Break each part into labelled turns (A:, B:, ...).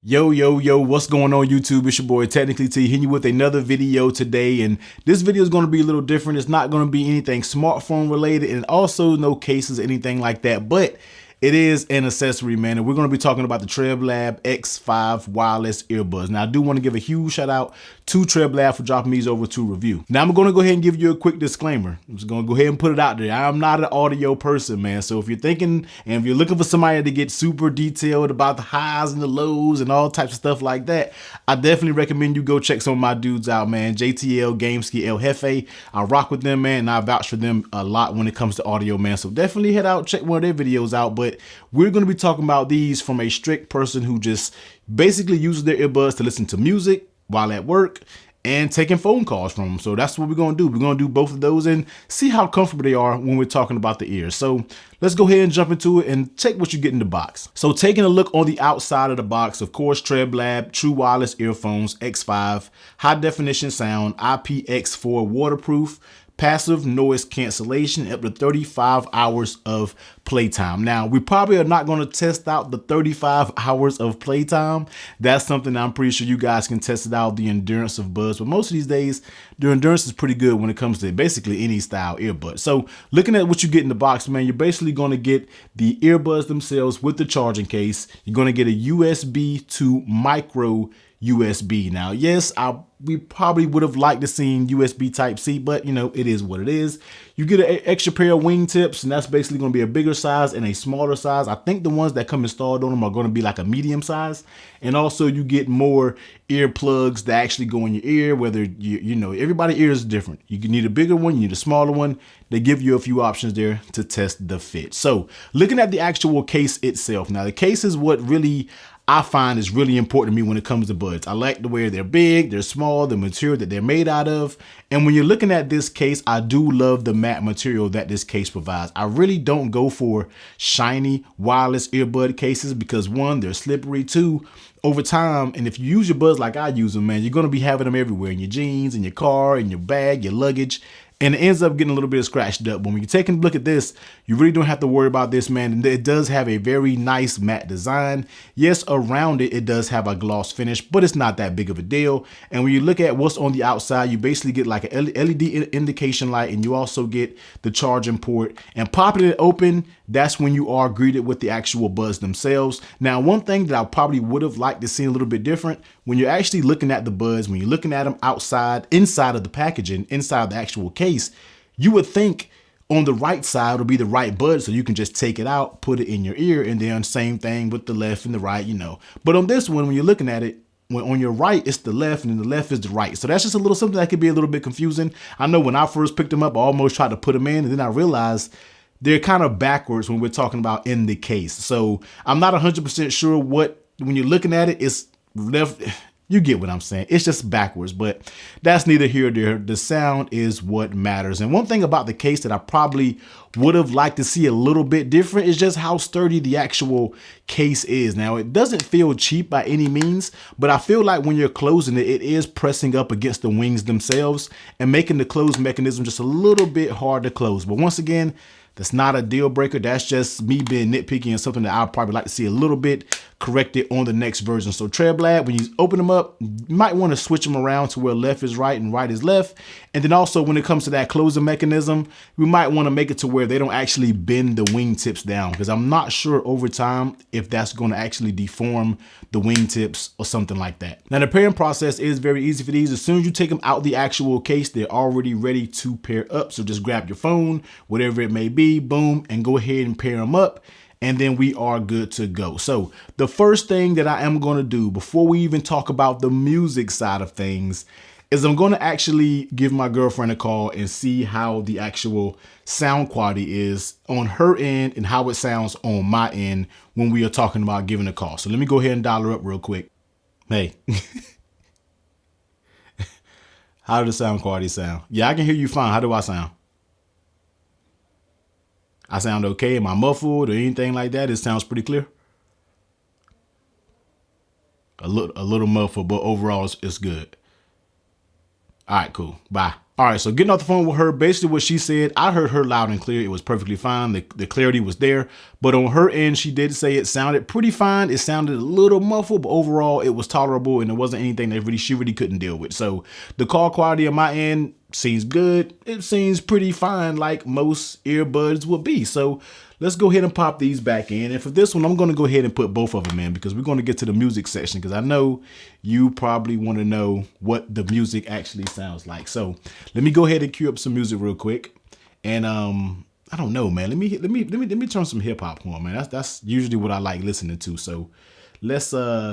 A: Yo, what's going on YouTube? It's your boy Technically T hitting you with another video today, and this video is going to be a little different. It's not going to be anything smartphone related, and also no cases, anything like that, but it is an accessory, man, and we're going to be talking about the Treblab X5 wireless earbuds. Now, I do want to give a huge shout out to Treblab for dropping these over to review. Now, I'm going to go ahead and give you a quick disclaimer. I'm just going to go ahead and put it out there. I'm not an audio person, man, so if you're thinking and if you're looking for somebody to get super detailed about the highs and the lows and all types of stuff like that, I definitely recommend you go check some of my dudes out, man. JTL, Gameski, El Jefe. I rock with them, man, and I vouch for them a lot when it comes to audio, man. So definitely head out, check one of their videos out. But we're going to be talking about these from a strict person who just basically uses their earbuds to listen to music while at work and taking phone calls from them. So that's what we're going to do. We're going to do both of those and see how comfortable they are when we're talking about the ears. So let's go ahead and jump into it and take what you get in the box. So taking a look on the outside of the box, of course, Treblab True Wireless Earphones X5, high definition sound, IPX4 waterproof, passive noise cancellation, up to 35 hours of playtime. Now, we probably are not going to test out the 35 hours of playtime. That's something I'm pretty sure you guys can test it out, the endurance of buds. But most of these days, the endurance is pretty good when it comes to basically any style earbud. So looking at what you get in the box, man, you're basically going to get the earbuds themselves with the charging case. You're going to get a USB to micro USB. Now, yes, we probably would have liked to seen USB Type-C, but you know, it is what it is. You get an extra pair of wing tips, and that's basically going to be a bigger size and a smaller size. I think the ones that come installed on them are going to be like a medium size. And also you get more earplugs that actually go in your ear, whether you know, everybody's ear is different. You need a bigger one, you need a smaller one. They give you a few options there to test the fit. So looking at the actual case itself, now the case is what really I find is really important to me when it comes to buds. I like the way they're big, they're small, the material that they're made out of. And when you're looking at this case, I do love the matte material that this case provides. I really don't go for shiny wireless earbud cases because one, they're slippery, two, over time, and if you use your buds like I use them, man, you're going to be having them everywhere, in your jeans, in your car, in your bag, your luggage. And it ends up getting a little bit scratched up. But when you're taking a look at this, you really don't have to worry about this, man. And it does have a very nice matte design. Yes, around it, it does have a gloss finish, but it's not that big of a deal. And when you look at what's on the outside, you basically get like an LED indication light, and you also get the charging port. And popping it open, that's when you are greeted with the actual buds themselves. Now, one thing that I probably would have liked to see a little bit different, when you're actually looking at the buds, when you're looking at them outside, inside of the packaging, inside of the actual case, you would think on the right side would be the right bud, so you can just take it out, put it in your ear, and then same thing with the left and the right, you know. But on this one, when you're looking at it, when on your right, it's the left, and then the left is the right. So that's just a little something that could be a little bit confusing. I know when I first picked them up, I almost tried to put them in, and then I realized they're kind of backwards when we're talking about in the case. So I'm not 100% sure what, when you're looking at it, it's left. You get what I'm saying. It's just backwards, but that's neither here nor there. The sound is what matters. And one thing about the case that I probably would have liked to see a little bit different is just how sturdy the actual case is. Now, it doesn't feel cheap by any means, but I feel like when you're closing it, it is pressing up against the wings themselves and making the close mechanism just a little bit hard to close. But once again, that's not a deal breaker. That's just me being nitpicky and something that I'd probably like to see a little bit corrected on the next version. So Treblab, when you open them up, you might want to switch them around to where left is right and right is left. And then also when it comes to that closing mechanism, we might want to make it to where they don't actually bend the wing tips down, because I'm not sure over time if that's going to actually deform the wing tips or something like that. Now the pairing process is very easy for these. As soon as you take them out the actual case, they're already ready to pair up. So just grab your phone, whatever it may be, boom, and go ahead and pair them up. And then we are good to go. So the first thing that I am going to do before we even talk about the music side of things is I'm going to actually give my girlfriend a call and see how the actual sound quality is on her end and how it sounds on my end when we are talking about giving a call. So let me go ahead and dial her up real quick. Hey, how does the sound quality sound? Yeah, I can hear you fine. How do I sound? I sound okay? Am I muffled or anything like that? It sounds pretty clear. A little muffled, but overall it's good. All right, cool. Bye. All right, so getting off the phone with her, basically what she said, I heard her loud and clear. It was perfectly fine. The clarity was there. But on her end, she did say it sounded pretty fine. It sounded a little muffled, but overall it was tolerable and it wasn't anything that she really couldn't deal with. So the call quality on my end seems good. It seems pretty fine like most earbuds would be. So let's go ahead and pop these back in. And for this one, I'm going to go ahead and put both of them in because we're going to get to the music section because I know you probably want to know what the music actually sounds like. So let me go ahead and cue up some music real quick. And I don't know, man. Let me turn some hip hop on, man. That's usually what I like listening to. So let's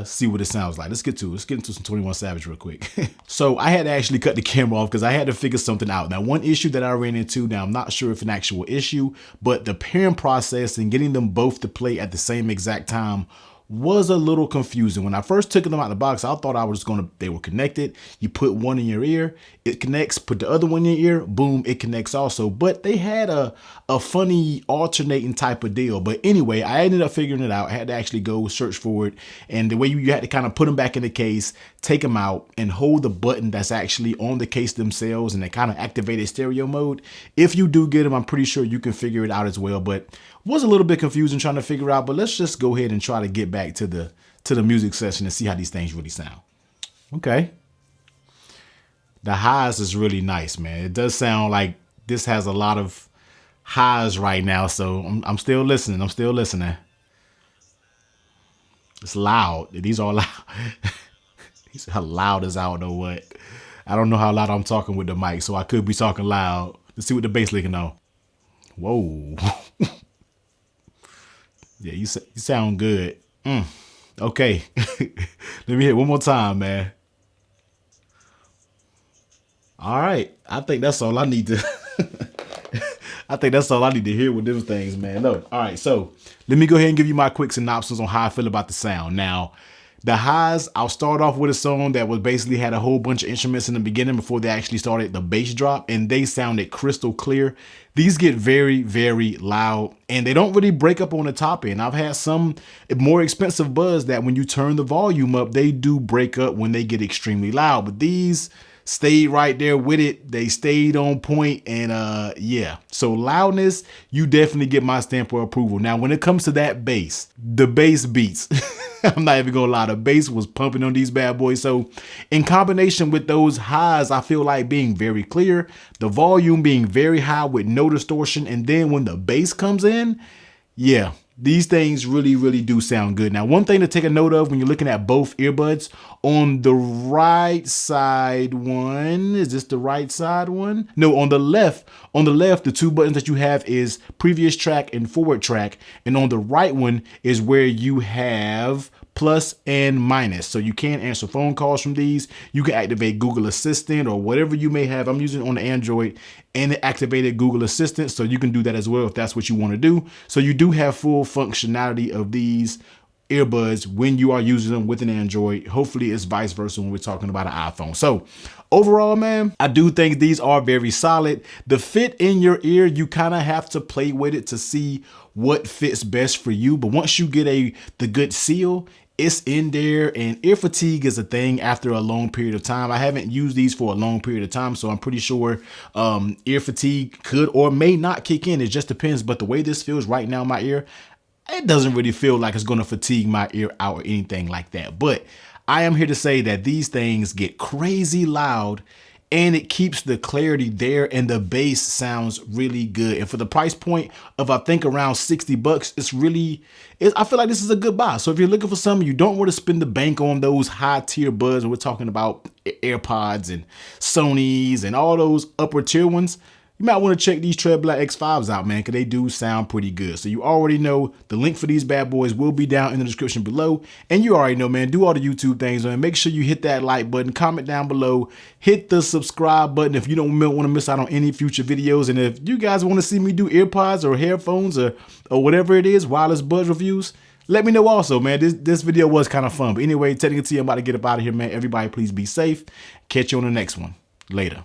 A: see what it sounds like. Let's get into some 21 Savage real quick. So I had to actually cut the camera off because I had to figure something out. Now, one issue that I ran into, now I'm not sure if an actual issue, but the pairing process and getting them both to play at the same exact time was a little confusing. When I first took them out of the box, I thought they were connected. You put one in your ear, it connects, put the other one in your ear, boom, it connects also. But they had a funny alternating type of deal. But anyway, I ended up figuring it out. I had to actually go search for it. And the way you had to kind of put them back in the case, take them out and hold the button that's actually on the case themselves and they kind of activated stereo mode. If you do get them, I'm pretty sure you can figure it out as well. But was a little bit confusing trying to figure out, but let's just go ahead and try to get back to the music session and see how these things really sound. Okay. The highs is really nice, man. It does sound like this has a lot of highs right now, so I'm still listening. It's loud. These are loud. These are loud as I don't know what. I don't know how loud I'm talking with the mic, so I could be talking loud. Let's see what the bass licking on. Whoa. Yeah, you sound good. Okay. Let me hit one more time, man. All right. I think that's all I need to I think that's all I need to hear with those things, man. No. All right. So let me go ahead and give you my quick synopsis on how I feel about the sound. Now, the highs, I'll start off with a song that was basically had a whole bunch of instruments in the beginning before they actually started the bass drop, and they sounded crystal clear. These get very, very loud, and they don't really break up on the top end. I've had some more expensive buds that when you turn the volume up, they do break up when they get extremely loud, but these stayed right there with it. They stayed on point, and yeah. So loudness, you definitely get my stamp of approval. Now, when it comes to that bass, the bass beats. I'm not even gonna lie, the bass was pumping on these bad boys. So in combination with those highs, I feel like being very clear, the volume being very high with no distortion, and then when the bass comes in, yeah, these things really, really do sound good. Now, one thing to take a note of when you're looking at both earbuds, on the right side one, is this the right side one? No, on the left, the two buttons that you have is previous track and forward track. And on the right one is where you have plus and minus. So you can answer phone calls from these. You can activate Google Assistant or whatever you may have. I'm using it on the Android and it activated Google Assistant. So you can do that as well if that's what you want to do. So you do have full functionality of these earbuds when you are using them with an Android. Hopefully it's vice versa when we're talking about an iPhone. So overall, man, I do think these are very solid. The fit in your ear, you kind of have to play with it to see what fits best for you. But once you get the good seal, it's in there, and ear fatigue is a thing after a long period of time. I haven't used these for a long period of time, so I'm pretty sure ear fatigue could or may not kick in. It just depends. But the way this feels right now in my ear, it doesn't really feel like it's going to fatigue my ear out or anything like that. But I am here to say that these things get crazy loud and it keeps the clarity there and the bass sounds really good. And for the price point of, I think, around 60 bucks, I feel like this is a good buy. So if you're looking for something, you don't want to spend the bank on those high tier buds, and we're talking about AirPods and Sonys and all those upper tier ones, you might want to check these Treblab X5s out, man, because they do sound pretty good. So you already know the link for these bad boys will be down in the description below. And you already know, man, do all the YouTube things, man. Make sure you hit that like button, comment down below, hit the subscribe button if you don't want to miss out on any future videos. And if you guys want to see me do earpods or headphones or whatever it is, wireless buds reviews, let me know also, man. This video was kind of fun. But anyway, technically, I'm about to get up out of here, man. Everybody, please be safe. Catch you on the next one. Later.